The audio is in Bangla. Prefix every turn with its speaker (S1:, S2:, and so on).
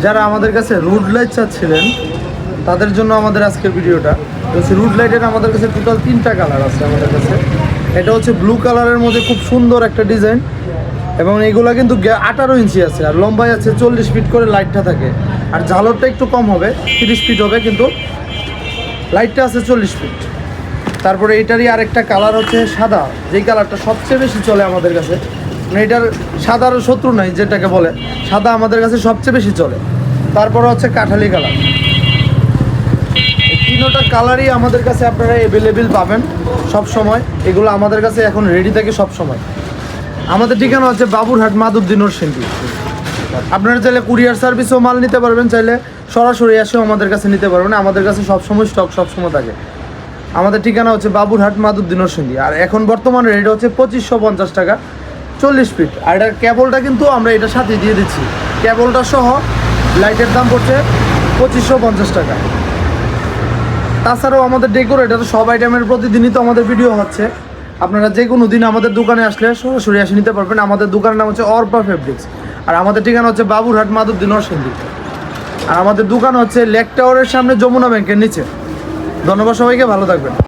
S1: যারা আমাদের কাছে রুড লাইট চাচ্ছিলেন তাদের জন্য আমাদের আজকের ভিডিওটা হচ্ছে। রুড লাইটের আমাদের কাছে টোটাল 3টা কালার আছে আমাদের কাছে। এটা হচ্ছে ব্লু কালারের মধ্যে খুব সুন্দর একটা ডিজাইন, এবং এগুলো কিন্তু 18 ইঞ্চি আছে, আর লম্বায় আছে 40 ফিট করে লাইটটা থাকে। আর ঝালরটা একটু কম হবে, 30 ফিট হবে, কিন্তু লাইটটা আছে 40 ফিট। তারপরে এটারই আরেকটা কালার হচ্ছে সাদা, যেই কালারটা সবচেয়ে বেশি চলে আমাদের কাছে। মানে এটার সাদার শত্রু নাই যেটাকে বলে, সাদা আমাদের কাছে সবচেয়ে বেশি চলে। তারপরে হচ্ছে কাঠালি কালার। তিনটা কালারই আমাদের কাছে আপনারা অ্যাভেলেবেল পাবেন সব সময়। এগুলো আমাদের কাছে এখন রেডি থাকে সব সময়। আমাদের ঠিকানা হচ্ছে বাবুরহাট মাধবদী নরসিংদী। আপনারা চাইলে কুরিয়ার সার্ভিসেও মাল নিতে পারবেন, চাইলে সরাসরি এসেও আমাদের কাছে নিতে পারবেন। আমাদের কাছে সবসময় স্টক সবসময় থাকে। আমাদের ঠিকানা হচ্ছে বাবুরহাট মাধবদী নরসিংদী। আর এখন বর্তমানে রেট হচ্ছে 2550 টাকা 40 ফিট। আর এটার কেবলটা কিন্তু আমরা এটার সাথে দিয়ে দিচ্ছি, কেবলটা সহ লাইটের দাম পড়ছে 2550 টাকা। তাছাড়াও আমাদের ডেকোরেটার সব আইটেমের প্রতিদিনই তো আমাদের ভিডিও হচ্ছে। আপনারা যে কোনো দিন আমাদের দোকানে আসলে সরাসরি এসে নিতে পারবেন। আমাদের দোকানের নাম হচ্ছে অর্পা ফেব্রিক্স, আর আমাদের ঠিকানা হচ্ছে বাবুরহাট মাধবদী নরসিংদী। আর আমাদের দোকান হচ্ছে লেক টাওয়ারের সামনে যমুনা ব্যাংকের নিচে। ধন্যবাদ সবাইকে, ভালো থাকবেন।